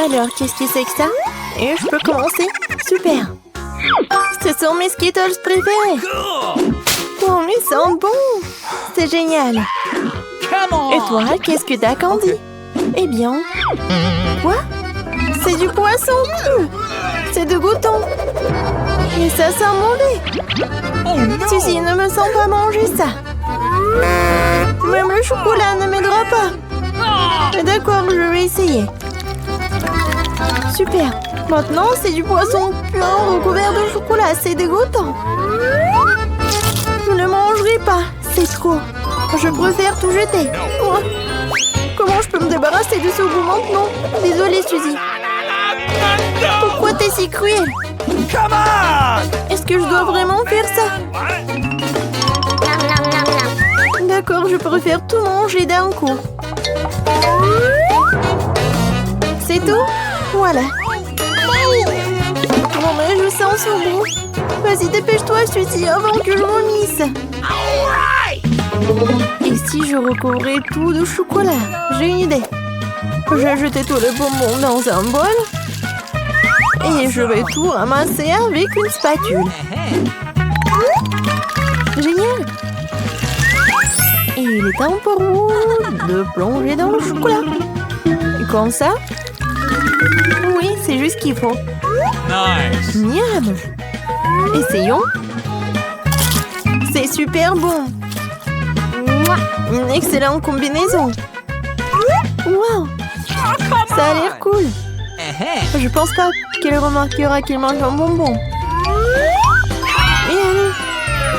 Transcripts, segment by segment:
Alors, qu'est-ce que c'est que ça? Et je peux commencer? Super! Ce sont mes Skittles préférés! Oh, ils sentent bon! C'est génial! Et toi, qu'est-ce que t'as, Candy? Eh bien... Quoi? C'est du poisson cru! C'est de goûton! Et ça sent mauvais! Suzy, ne me sens pas manger ça! Même le chocolat ne m'aidera pas! D'accord, je vais essayer. Super! Maintenant, c'est du poisson pur recouvert de chocolat. C'est dégoûtant. Je ne mangerai pas. C'est trop. Je préfère tout jeter. Oh. Comment je peux me débarrasser de ce goût maintenant? Désolée, Suzy. Pourquoi t'es si cruelle? Est-ce que je dois vraiment faire ça? D'accord, je préfère tout manger d'un coup. C'est tout? Voilà. Oh, mais je sens son goût. Vas-y, dépêche-toi, Suzy, avant que je vomisse. Et si je recouvrais tout de chocolat? J'ai une idée. J'ai jeté tout le bonbon dans un bol. Et je vais tout ramasser avec une spatule. Génial! Et il est temps pour vous de plonger dans le chocolat. Comme ça? Oui, c'est juste ce qu'il faut. Nice. Miam! Essayons. C'est super bon. Une excellente combinaison. Wow! Ça a l'air cool. Je pense pas qu'elle remarquera qu'il manque un bonbon. Et allez.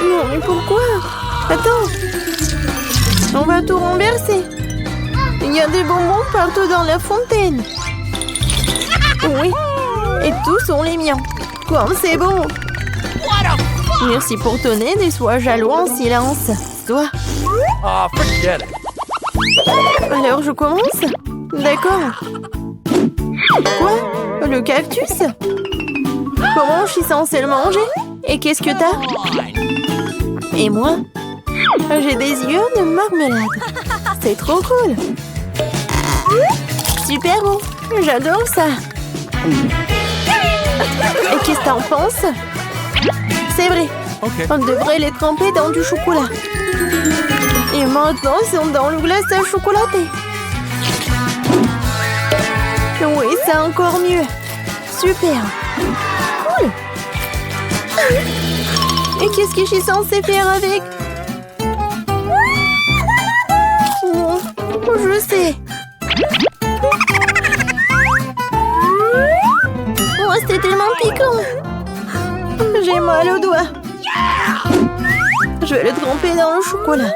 Non, mais pourquoi? Attends. On va tout renverser. Il y a des bonbons partout dans la fontaine. Oui. Et tous sont les miens. Comme c'est bon. Merci pour ton aide et sois jaloux en silence. Toi. Ah, forget it. Alors je commence? D'accord. Quoi? Le cactus? Comment je suis censée le manger? Et qu'est-ce que t'as? Et moi? J'ai des yeux de marmelade. C'est trop cool. Super bon. J'adore ça. Et qu'est-ce que t'en penses? C'est vrai. Okay. On devrait les tremper dans du chocolat. Et maintenant, ils sont dans le glaçage chocolaté. Oui, c'est encore mieux. Super. Cool. Et qu'est-ce que je suis censée faire avec? Oh, je sais. Oh, c'était tellement piquant. J'ai mal au doigt. Je vais le tremper dans le chocolat.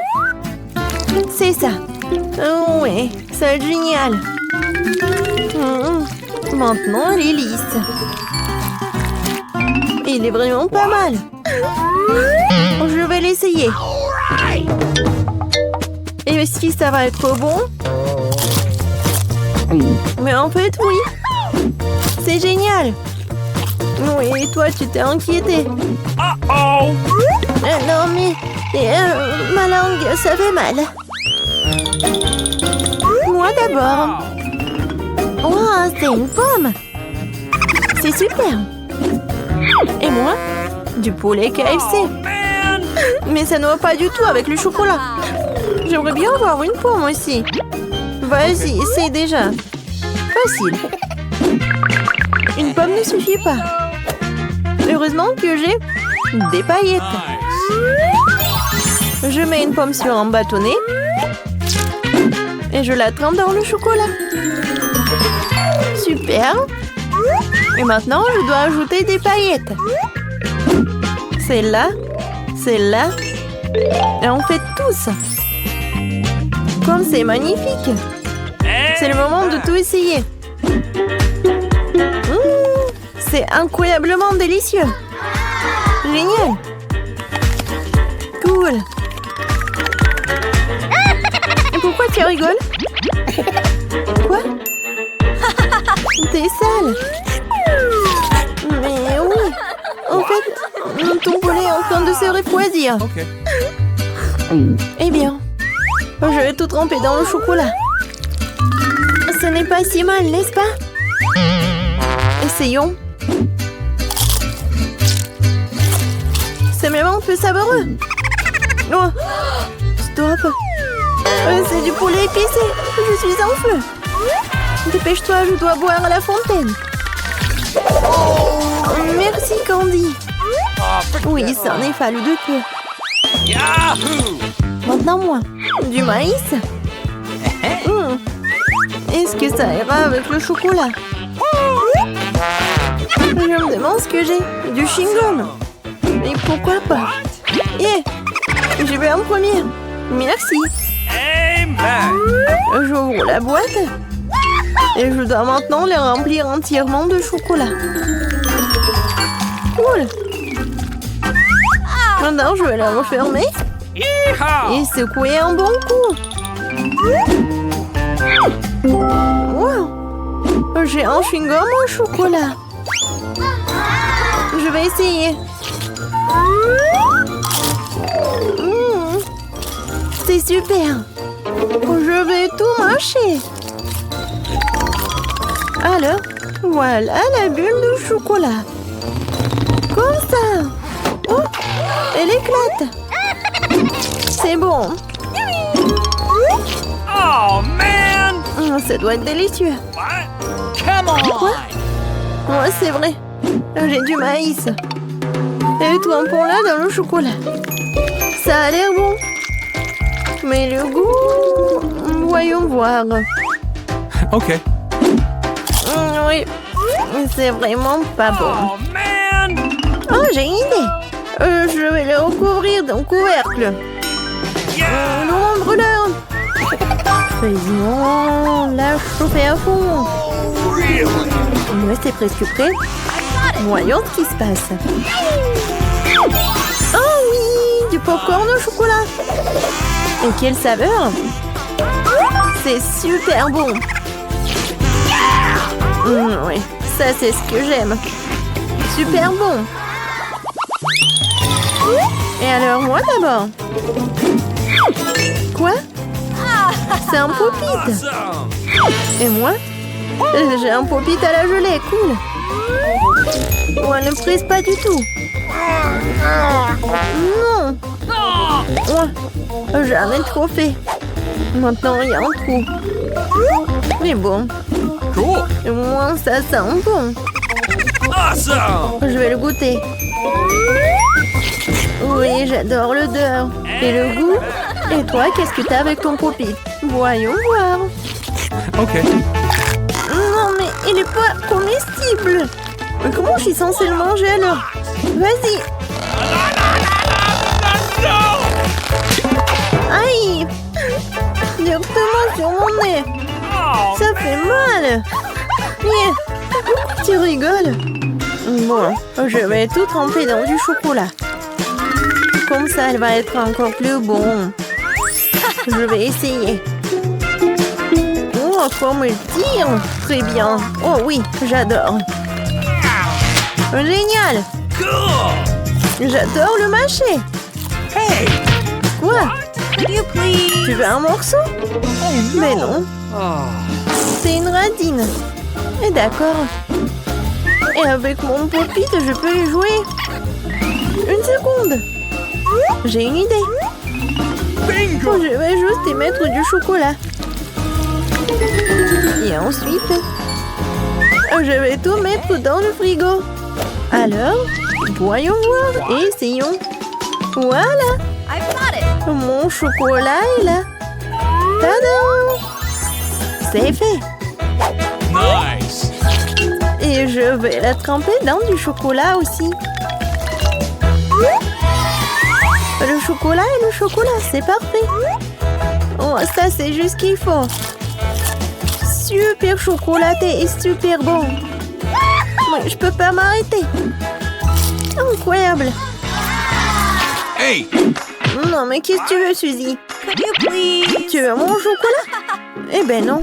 C'est ça. Oh, oui, c'est génial. Maintenant, elle est lisse. Il est vraiment pas mal. Je vais l'essayer. Et si ça va être bon? Mais en fait, oui. C'est génial. Oui, et toi, tu t'es inquiété. Non, mais ma langue, ça fait mal. Moi d'abord. Wow, c'est une pomme. C'est super. Et moi, du poulet KFC. Mais ça ne va pas du tout avec le chocolat. J'aimerais bien avoir une pomme aussi. Vas-y, essaye déjà. Facile. Une pomme ne suffit pas. Heureusement que j'ai des paillettes. Je mets une pomme sur un bâtonnet. Et je la trempe dans le chocolat. Super. Et maintenant, je dois ajouter des paillettes. Celle-là. Celle-là. Et on fait tous. Comme c'est magnifique. C'est le moment de tout essayer. C'est incroyablement délicieux. Génial. Cool. Et pourquoi tu rigoles? Quoi? T'es sale. Mais oui. En fait, ton poulet est en train de se refroidir. Okay. Eh bien, je vais tout tremper dans le chocolat. Ce n'est pas si mal, n'est-ce pas? Essayons. C'est même un peu savoureux. Oh. Stop. C'est du poulet épicé. Je suis en feu. Dépêche-toi, je dois boire à la fontaine. Merci, Candy. Oui, ça en est fallu de peu. Yahoo! Maintenant, moi. Du maïs. Est-ce que ça ira avec le chocolat? Je me demande ce que j'ai. Du chewing-gum. Et pourquoi pas? Yeah. Je vais en premier. Merci. Amen! J'ouvre la boîte. Et je dois maintenant les remplir entièrement de chocolat. Cool. Maintenant, je vais la refermer. Et secouer un bon coup. Wow. J'ai un chewing-gum au chocolat. Je vais essayer. C'est super. Je vais tout mâcher. Alors, voilà la bulle de chocolat. Comme ça. Oh, elle éclate. C'est bon. Oh, man! Ça doit être délicieux. What? Come on! Quoi? Ouais, c'est vrai. J'ai du maïs. Et tout un pont là dans le chocolat. Ça a l'air bon. Mais le goût... Voyons voir. OK. Oui. C'est vraiment pas bon. Oh, man! Oh, j'ai une idée. Je vais le recouvrir d'un couvercle. Non, brûleur. Faisons la chauffer à fond. Ouais, c'est presque prêt. Voyons ce qui se passe. Oh oui, du popcorn au chocolat. Et quelle saveur! C'est super bon. Oui, ça c'est ce que j'aime. Super bon. Et alors moi d'abord. Quoi? C'est un pop-it. Awesome! Et moi? J'ai un pop-it à la gelée, cool. Ouais, ne presse pas du tout. Non. Ouais, j'en ai trop fait. Maintenant, il y a un trou. Mais bon, Cool! au moins ça sent bon. Awesome! Je vais le goûter. Oui, j'adore l'odeur. Et le goût? Et toi, qu'est-ce que t'as avec ton pop-it? Voyons voir. OK. Non, mais il est pas comestible. Mais comment je suis censée le manger alors? Vas-y. Aïe! Directement sur mon nez. Oh, Ça fait mal. Yeah. Pourquoi tu rigoles? Bon, je vais tout tremper dans du chocolat. Comme ça, elle va être encore plus bon. Je vais essayer. Oh, comme elle tire! Très bien. Oh oui, j'adore. Génial! cool! J'adore le mâcher. Hey! Quoi? Could you please? Tu veux un morceau? Mais non, Oh. c'est une radine. Et d'accord. Et avec mon pop-it, je peux y jouer. Une seconde. J'ai une idée. Bingo! Je vais juste y mettre du chocolat. Et ensuite, je vais tout mettre dans le frigo. Alors, voyons voir et essayons. Voilà, I've got it. mon chocolat est là. Tadam! C'est fait. Nice! Et je vais la tremper dans du chocolat aussi. Le chocolat et le chocolat, c'est parfait. Oh, ça, c'est juste ce qu'il faut. Super chocolaté et super bon. Oui, je peux pas m'arrêter. Incroyable. Hey! Non, mais qu'est-ce que tu veux, Suzy? Could you please? Tu veux mon chocolat? Eh ben non.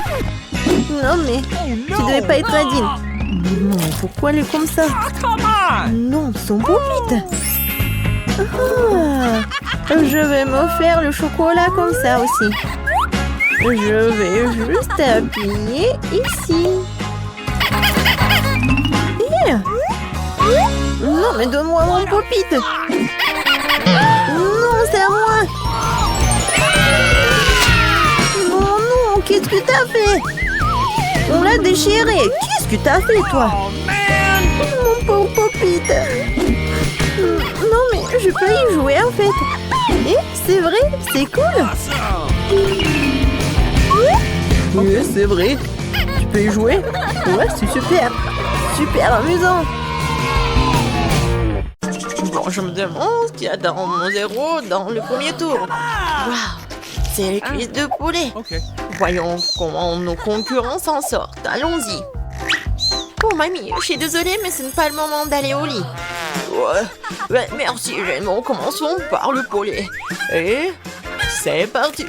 Non, mais tu devais pas être radine. Non, pourquoi elle est comme ça? Come on! Non, son pop-it. Je vais me faire le chocolat comme ça aussi. Je vais juste appuyer ici. Non, mais donne-moi mon pop-it. Non, c'est à moi. Non, non, qu'est-ce que t'as fait? On l'a déchiré. Qu'est-ce que t'as fait, toi? Mon pauvre pop-it. Non, mais je peux y jouer, en fait. Et c'est vrai, c'est cool. Oui, c'est vrai. Tu peux y jouer? Ouais, c'est super. Super amusant. Bon, je me demande ce qu'il y a dans mon zéro dans le premier tour. Waouh, c'est les cuisses de poulet. Okay. Voyons comment nos concurrents s'en sortent. Allons-y. Oh, mamie, je suis désolée, mais ce n'est pas le moment d'aller au lit. Ouais, merci, Gémeaux. Commençons par le poulet. Et c'est parti.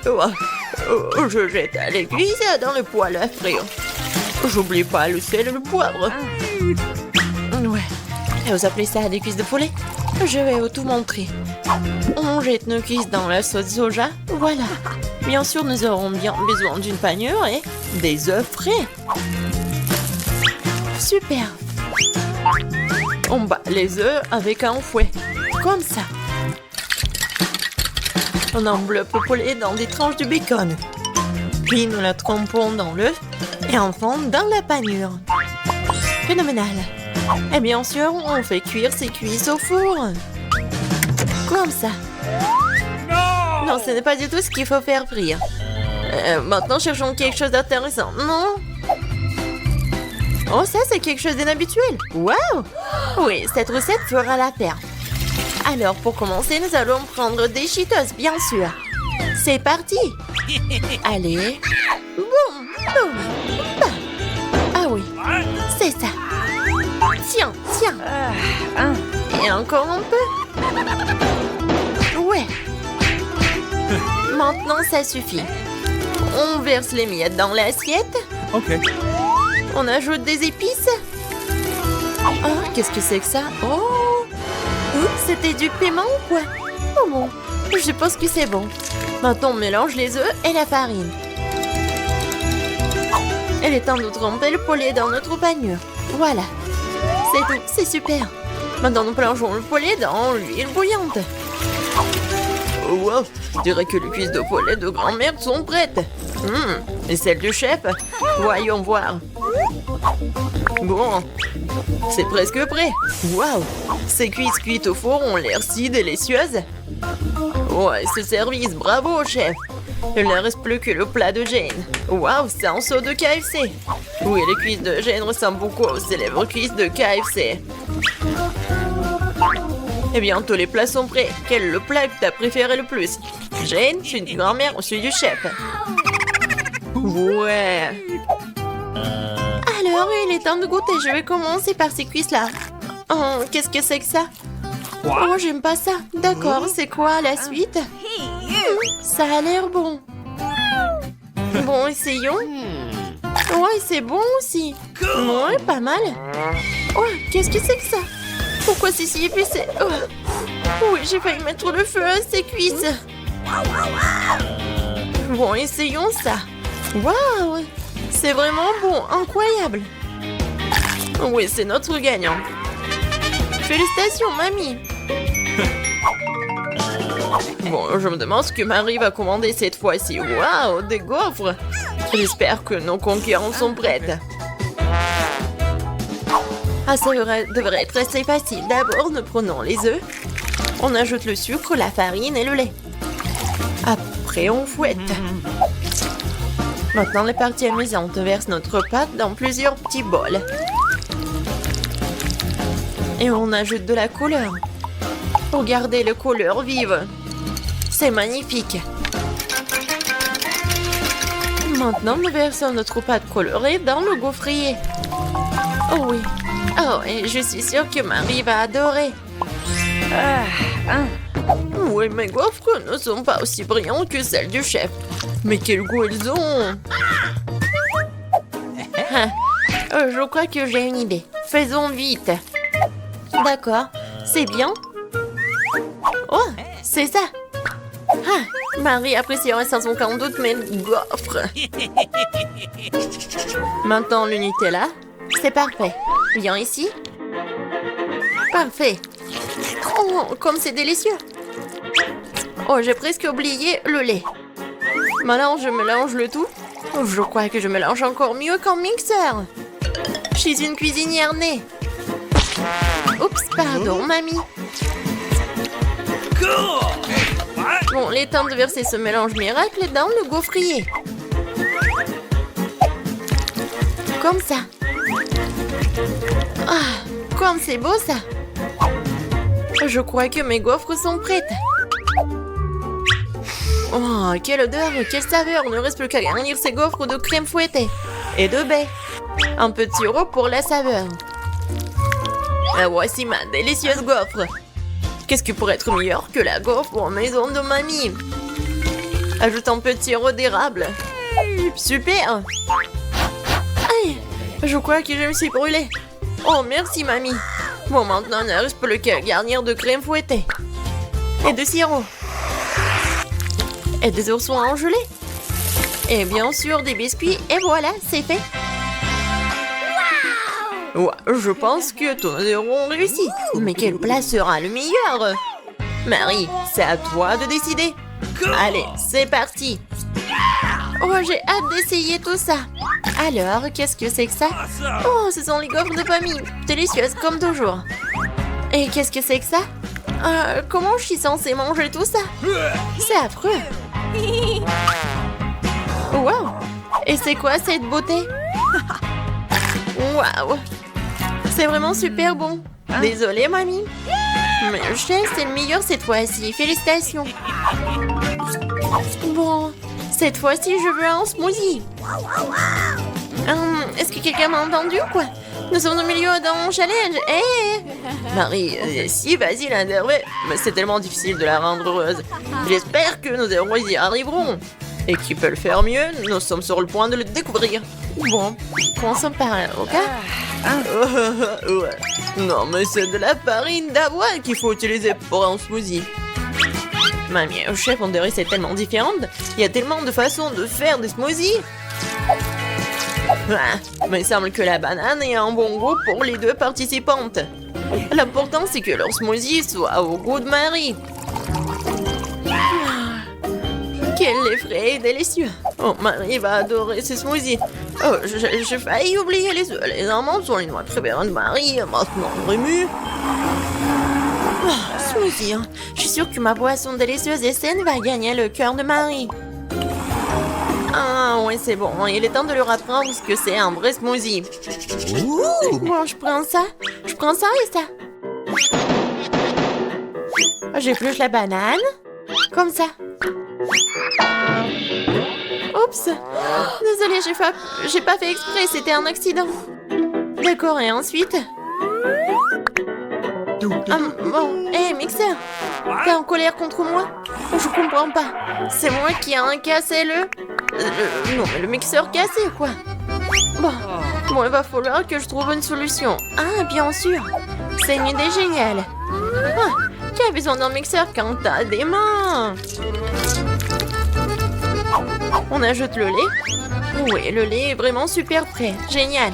Je jette les cuisses dans le poêle à frire. J'oublie pas le sel et le poivre. Ouais. Et vous appelez ça des cuisses de poulet? Je vais tout montrer. On jette nos cuisses dans la sauce soja. Voilà. Bien sûr, nous aurons bien besoin d'une panure et des œufs frais. Super. On bat les œufs avec un fouet. Comme ça. On enveloppe le poulet dans des tranches de bacon. Puis nous la trempons dans l'œuf et enfin dans la panure. Phénoménal. Et bien sûr, on fait cuire ces cuisses au four. Comme ça. Non, ce n'est pas du tout ce qu'il faut faire frire. Maintenant, cherchons quelque chose d'intéressant. Non? Oh, ça, c'est quelque chose d'inhabituel. Waouh! Oui, cette recette fera l'affaire. Alors, pour commencer, nous allons prendre des Cheetos, bien sûr. C'est parti! Allez. Boum, boum, bam. Ah oui, c'est ça. Tiens, tiens. Et encore un peu. Ouais. Maintenant, ça suffit. On verse les miettes dans l'assiette. Okay. On ajoute des épices. Oh, qu'est-ce que c'est que ça? Oh! C'était du piment ou quoi? Oh bon, je pense que c'est bon. Maintenant, on mélange les œufs et la farine. Il est temps de tremper le poulet dans notre panure. Voilà. C'est tout, c'est super. Maintenant, nous plongeons le poulet dans l'huile bouillante. Oh, wow, je dirais que les cuisses de poulet de grand-mère sont prêtes. Et celles du chef? Voyons voir. Bon, c'est presque prêt. Waouh, ces cuisses cuites au four ont l'air si délicieuses. Ouais, ce service, bravo, chef. Il ne reste plus que le plat de Jane. Waouh, c'est un saut de KFC. Oui, les cuisses de Jane ressemblent beaucoup aux célèbres cuisses de KFC. Et bientôt les plats sont prêts. Quel est le plat que tu as préféré le plus? Jane, celui de grand-mère ou celui du chef? Ouais. Alors, il est temps de goûter. Je vais commencer par ces cuisses-là. Oh, qu'est-ce que c'est que ça? Oh, j'aime pas ça. D'accord, c'est quoi la suite? Ça a l'air bon. Bon, essayons. Ouais, c'est bon aussi. Ouais, pas mal. Oh, qu'est-ce que c'est que ça? Pourquoi c'est si épicé? Oh. Oui, j'ai failli mettre le feu à ces cuisses. Bon, essayons ça. Waouh! C'est vraiment bon, incroyable. Oui, c'est notre gagnant. Félicitations, mamie. Bon, je me demande ce que Marie va commander cette fois-ci. Waouh, des gaufres. J'espère que nos concurrents sont prêtes. Ah, ça devrait être assez facile. D'abord, nous prenons les œufs. On ajoute le sucre, la farine et le lait. Après, on fouette. Maintenant, la partie amusante, on verse notre pâte dans plusieurs petits bols. Et on ajoute de la couleur. Regardez la couleur vive. C'est magnifique. Maintenant, nous versons notre pâte colorée dans le gaufrier. Oh oui. Oh, et je suis sûre que Marie va adorer. Oui, mes gaufres ne sont pas aussi brillantes que celles du chef. Mais quel goût elles ont! Je crois que j'ai une idée. Faisons vite. D'accord, c'est bien. Oh, c'est ça. Marie appréciera sans aucun doute mes gaufres. Maintenant, le Nutella. C'est parfait. Viens ici. Parfait. Oh, comme c'est délicieux. Oh, j'ai presque oublié le lait. Maintenant, je mélange le tout. Oh, je crois que je mélange encore mieux qu'en mixeur. Je suis une cuisinière née. Oups, pardon, mamie. Bon, il est temps de verser ce mélange miracle dans le gaufrier. Comme ça. Ah, comme c'est beau ça. Je crois que mes gaufres sont prêtes. Oh, quelle odeur, quelle saveur. Ne reste plus qu'à garnir ces gaufres de crème fouettée et de baie. Un peu de sirop pour la saveur. Et voici ma délicieuse gaufre. Qu'est-ce qui pourrait être meilleur que la gaufre en maison de mamie? Ajoute un peu de sirop d'érable. Super. Aïe, je crois que je me suis brûlée. Oh, merci mamie. Bon, maintenant, il ne reste plus qu'à garnir de crème fouettée. Et de sirop. Et des oursons en gelée. Et bien sûr, des biscuits. Et voilà, c'est fait. Ouais, je pense que tous nous aurons réussi. Mais quel plat sera le meilleur? Marie, c'est à toi de décider. Allez, c'est parti. Oh, j'ai hâte d'essayer tout ça. Alors, qu'est-ce que c'est que ça? Oh, ce sont les gaufres de famille. Délicieuses comme toujours. Et qu'est-ce que c'est que ça? Comment je suis censée manger tout ça? C'est affreux. Wow. Et c'est quoi cette beauté? Waouh. C'est vraiment super bon. Désolée, mamie. Mais le chef, c'est le meilleur cette fois-ci. Félicitations. Bon, cette fois-ci, je veux un smoothie. Est-ce que quelqu'un m'a entendu ou quoi? Nous sommes au milieu d'un challenge. Hey! Marie, si facile à intervenir, mais c'est tellement difficile de la rendre heureuse. J'espère que nos héros y arriveront. Et qui peut le faire mieux, nous sommes sur le point de le découvrir. Bon, commençons par là, ok? Ouais. Non, mais c'est de la farine d'avoine qu'il faut utiliser pour un smoothie. Mamie, au chef, on dirait que c'est tellement différent. Il y a tellement de façons de faire des smoothies. Mais il semble que la banane ait un bon goût pour les deux participantes. L'important, c'est que leur smoothie soit au goût de Marie. Quel lait frais et délicieux. Oh, Marie va adorer ce smoothie. Oh, j'ai failli oublier les amandes sont les noix préférées de Marie. Maintenant, Rému. Oh, smoothie. Je suis sûre que ma boisson délicieuse et saine va gagner le cœur de Marie. Ah, oui, c'est bon. Il est temps de leur apprendre ce que c'est un vrai smoothie. Bon, je prends ça et ça. J'épluche la banane. Comme ça. Oups. Désolée, j'ai pas fait exprès, c'était un accident. D'accord, et ensuite? Bon, hé, mixeur. T'es en colère contre moi? Je comprends pas. C'est moi qui ai cassé non, mais le mixeur cassé, quoi. Bon, il va falloir que je trouve une solution. Ah, bien sûr. C'est une idée géniale. Qui a besoin d'un mixeur quand t'as des mains? On ajoute le lait. Oui, le lait est vraiment super frais. Génial.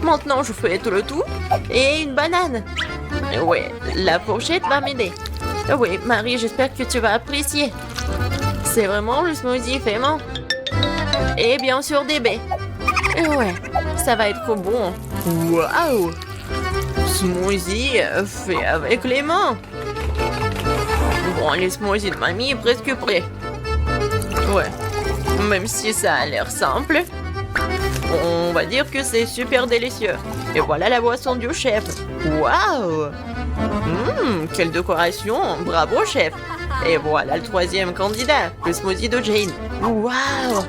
Maintenant, je fais tout le tout. Et une banane. Oui, la fourchette va m'aider. Oui, Marie, j'espère que tu vas apprécier. C'est vraiment le smoothie fait main. Et bien sûr des baies. Ouais, ça va être bon. Waouh! Smoothie fait avec les mains. Bon, le smoothie de mamie est presque prêt. Ouais, même si ça a l'air simple, on va dire que c'est super délicieux. Et voilà la boisson du chef. Waouh! Quelle décoration! Bravo, chef! Et voilà le troisième candidat, le smoothie de Jane. Waouh!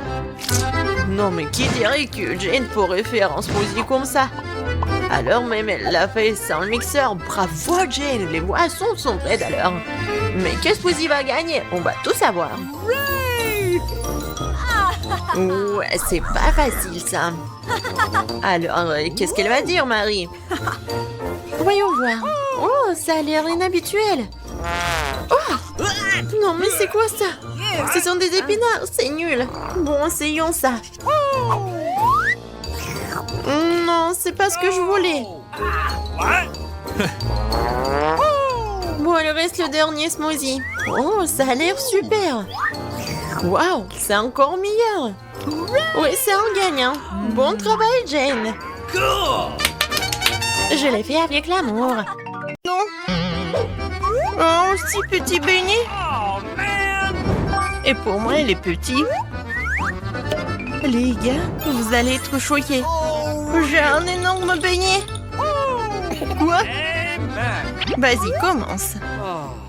Non, mais qui dirait que Jane pourrait faire un smoothie comme ça? Alors même, elle l'a fait sans le mixeur. Bravo, Jane! Les boissons sont prêtes alors. Mais quel smoothie va gagner? On va tout savoir. Ouais, c'est pas facile ça. Alors, qu'est-ce qu'elle va dire, Marie? Voyons voir. Oh, ça a l'air inhabituel. Oh! Non, mais c'est quoi ça? Ce sont des épinards, c'est nul. Bon, essayons ça. Non, c'est pas ce que je voulais. Bon, il reste le dernier smoothie. Oh, ça a l'air super. Waouh, c'est encore meilleur. Oui, c'est un gagnant. Bon travail, Jane. Je l'ai fait avec l'amour. Non. Oh, si petit beignet. Et pour moi, il est petit. Les gars, vous allez être choqués. J'ai un énorme beignet. Quoi? Vas-y, commence.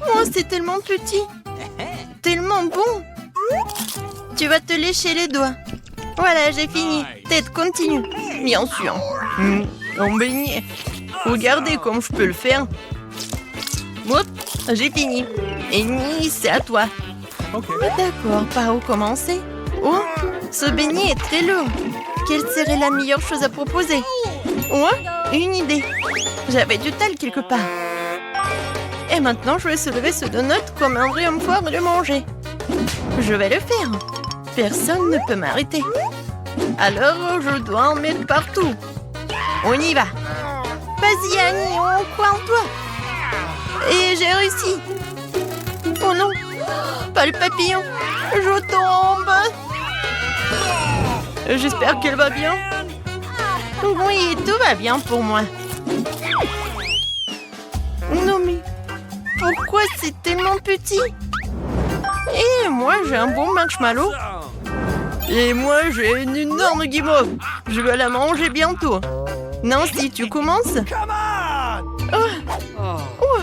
Oh, c'est tellement petit. Tellement bon. Tu vas te lécher les doigts. Voilà, j'ai fini. Ted, continue. Bien sûr. Un beignet. Regardez comme je peux le faire. Hop, j'ai fini. Et Ni, c'est à toi. D'accord, par où commencer? Oh, ce beignet est très lourd. Quelle serait la meilleure chose à proposer? Oh, une idée. J'avais du tal quelque part. Et maintenant, je vais soulever ce donut comme un vrai homme fort et le manger. Je vais le faire. Personne ne peut m'arrêter. Alors, je dois en mettre partout. On y va. Vas-y, Annie, on croit en toi. Et j'ai réussi. Oh non, pas le papillon. Je tombe. J'espère qu'elle va bien. Oui, tout va bien pour moi. Non mais, pourquoi c'est tellement petit? Et moi, j'ai un bon marshmallow. Et moi, j'ai une énorme guimauve. Je vais la manger bientôt. Nancy, tu commences? Oh,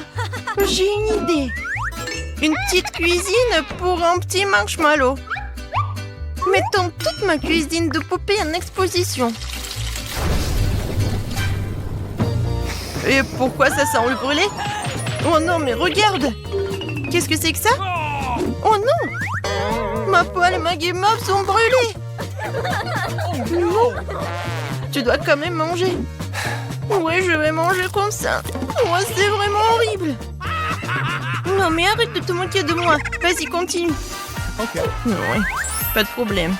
j'ai une idée. Une petite cuisine pour un petit marshmallow. Mettons toute ma cuisine de poupée en exposition. Et pourquoi ça sent le brûlé? Oh non, mais regarde! Qu'est-ce que c'est que ça? Oh non! Ma poêle et ma guimauve sont brûlées! Non! Tu dois quand même manger. Ouais, je vais manger comme ça. Oh, c'est vraiment horrible. Non, mais arrête de te moquer de moi. Vas-y, continue. Ouais, pas de problème.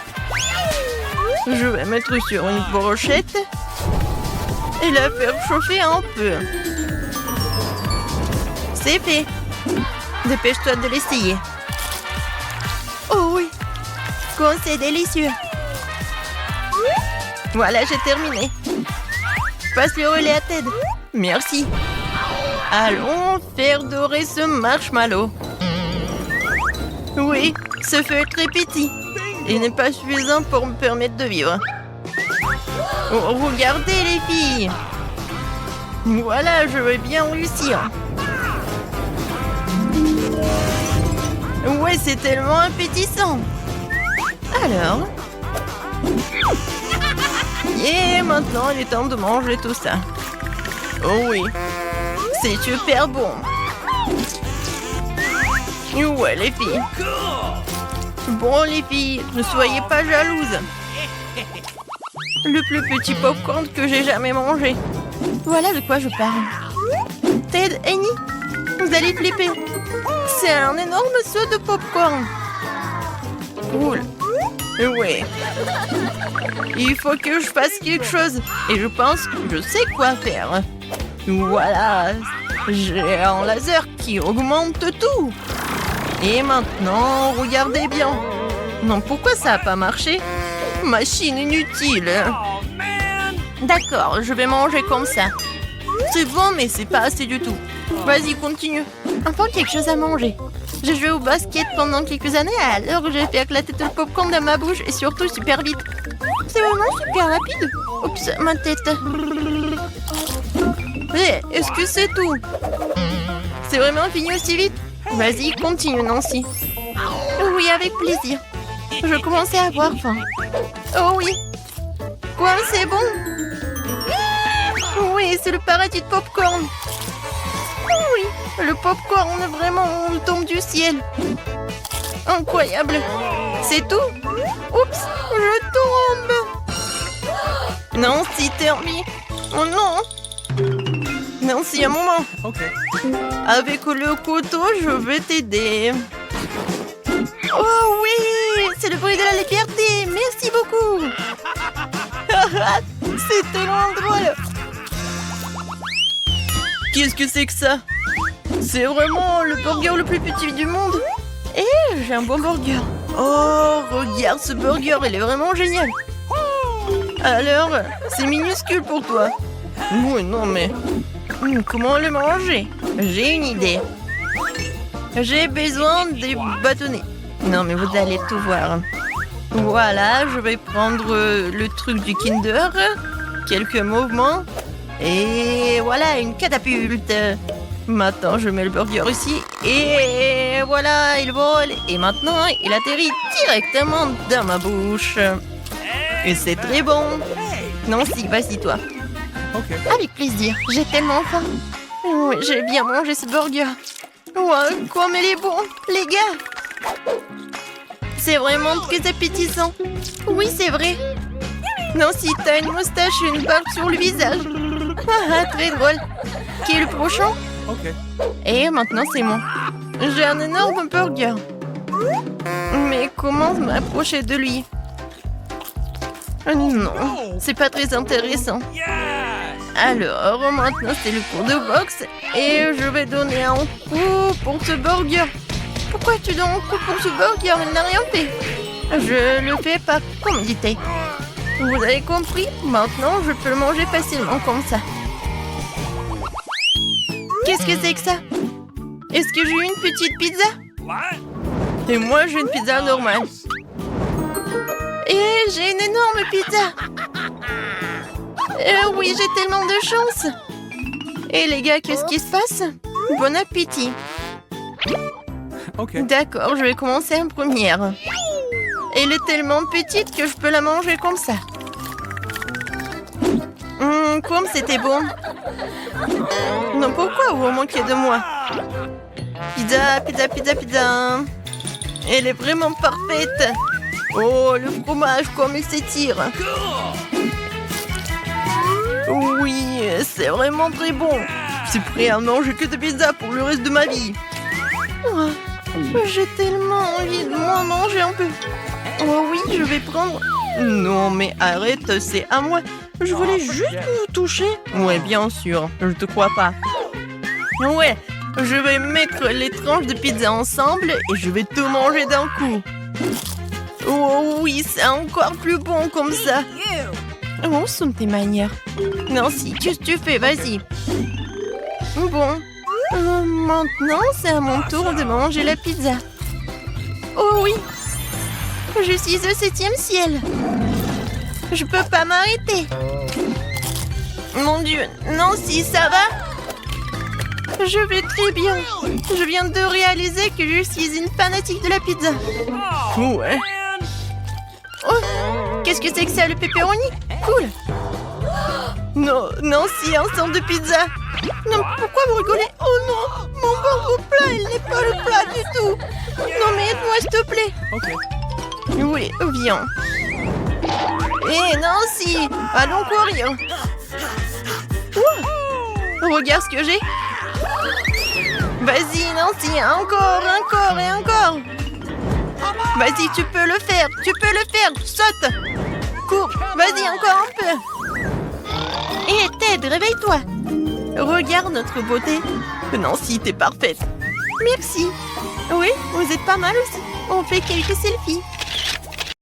Je vais mettre sur une brochette et la faire chauffer un peu. C'est fait. Dépêche-toi de l'essayer. Oh oui, quand c'est délicieux. Voilà, j'ai terminé. Passe le relais à Ted. Merci. Allons faire dorer ce marshmallow. Oui, ce feu est très petit. Il n'est pas suffisant pour me permettre de vivre. Oh, regardez les filles. Voilà, je vais bien réussir. Ouais, c'est tellement appétissant. Alors. Et maintenant, il est temps de manger tout ça. Oh oui, c'est super bon. Ouais, les filles. Bon, les filles, ne soyez pas jalouses. Le plus petit popcorn que j'ai jamais mangé. Voilà de quoi je parle. Ted, Annie, vous allez flipper. C'est un énorme seau de popcorn. Cool. Ouais. Il faut que je fasse quelque chose. Et je pense que je sais quoi faire. Voilà. J'ai un laser qui augmente tout. Et maintenant, regardez bien. Non, pourquoi ça n'a pas marché? Machine inutile. D'accord, je vais manger comme ça. C'est bon, mais c'est pas assez du tout. Vas-y, continue. Enfin, quelque chose à manger. J'ai joué au basket pendant quelques années, alors j'ai fait éclater tout le popcorn dans ma bouche et surtout super vite. C'est vraiment super rapide. Oups, ma tête. Hé, est-ce que c'est tout? C'est vraiment fini aussi vite? Vas-y, continue, Nancy. Oui, avec plaisir. Je commençais à avoir faim. Oh oui. Quoi, c'est bon? Oui, c'est le paradis de popcorn. Oui, le popcorn vraiment tombe du ciel. Incroyable. C'est tout? Oups, je tombe. Nancy, termine. Oh non. Nancy, un moment. Avec le couteau, je vais t'aider. Oh oui, c'est le bruit de la liberté. Merci beaucoup. C'est tellement drôle. Qu'est-ce que c'est que ça? C'est vraiment le burger le plus petit du monde. Et j'ai un bon burger. Oh, regarde ce burger, il est vraiment génial. Alors, c'est minuscule pour toi. Oui, non mais... comment le manger? J'ai une idée. J'ai besoin des bâtonnets. Non mais vous allez tout voir. Voilà, je vais prendre le truc du Kinder. Quelques mouvements. Et voilà, une catapulte. Maintenant, je mets le burger ici. Et voilà, il vole. Et maintenant, il atterrit directement dans ma bouche. Et c'est très bon. Nancy, vas-y toi. Okay. Avec plaisir, j'ai tellement faim. Oui, j'ai bien mangé ce burger. Ouais, comme il est bon, les gars. C'est vraiment très appétissant. Oui, c'est vrai. Nancy, t'as une moustache et une barbe sur le visage. Ah, très drôle. Qui est le prochain? Okay. Et maintenant, c'est moi. J'ai un énorme burger. Mais comment m'approcher de lui? Non, c'est pas très intéressant. Yes! Alors, maintenant, c'est le cours de boxe. Et je vais donner un coup pour ce burger. Pourquoi tu donnes un coup pour ce burger? Il n'a rien fait. Je le fais par commodité. Vous avez compris? Maintenant, je peux le manger facilement comme ça. Qu'est-ce que c'est que ça? Est-ce que j'ai une petite pizza? What? Et moi, j'ai une pizza normale. Et j'ai une énorme pizza. Oui, j'ai tellement de chance. Et les gars, qu'est-ce qui se passe? Bon appétit. Okay. D'accord, je vais commencer en première. Elle est tellement petite que je peux la manger comme ça. Comme c'était bon. Non, pourquoi vous manquez de moi? Pizza, pizza, pizza, pizza. Elle est vraiment parfaite. Oh, le fromage, comme il s'étire. Oui, c'est vraiment très bon. Je suis prêt à manger que de pizza pour le reste de ma vie. Oh, j'ai tellement envie de m'en manger un peu. Oh oui, je vais prendre... Non, mais arrête, c'est à moi. Je voulais juste vous toucher. Ouais, bien sûr, je te crois pas. Ouais, je vais mettre les tranches de pizza ensemble et je vais tout manger d'un coup. Oh oui, c'est encore plus bon comme ça. Où sont tes manières? Nancy, qu'est-ce que tu fais? Vas-y. Bon, maintenant c'est à mon tour de manger la pizza. Oh oui, je suis au 7e ciel. Je peux pas m'arrêter. Mon Dieu, Nancy, ça va? Je vais très bien. Je viens de réaliser que je suis une fanatique de la pizza. Ouais. Oh, qu'est-ce que c'est que ça, le pepperoni? Cool. Non, Nancy, un sang de pizza. Non, pourquoi vous rigolez? Oh non, mon burger plat, il n'est pas le plat du tout. Non, mais aide-moi, s'il te plaît. Okay. Oui, viens. Hé, Nancy, allons courir. Ouh, regarde ce que j'ai. Vas-y, Nancy, encore, encore et encore. Vas-y, tu peux le faire, saute. Cours, vas-y, encore un peu. Hé, Ted, réveille-toi. Regarde notre beauté. Nancy, t'es parfaite. Merci. Oui, vous êtes pas mal aussi. On fait quelques selfies.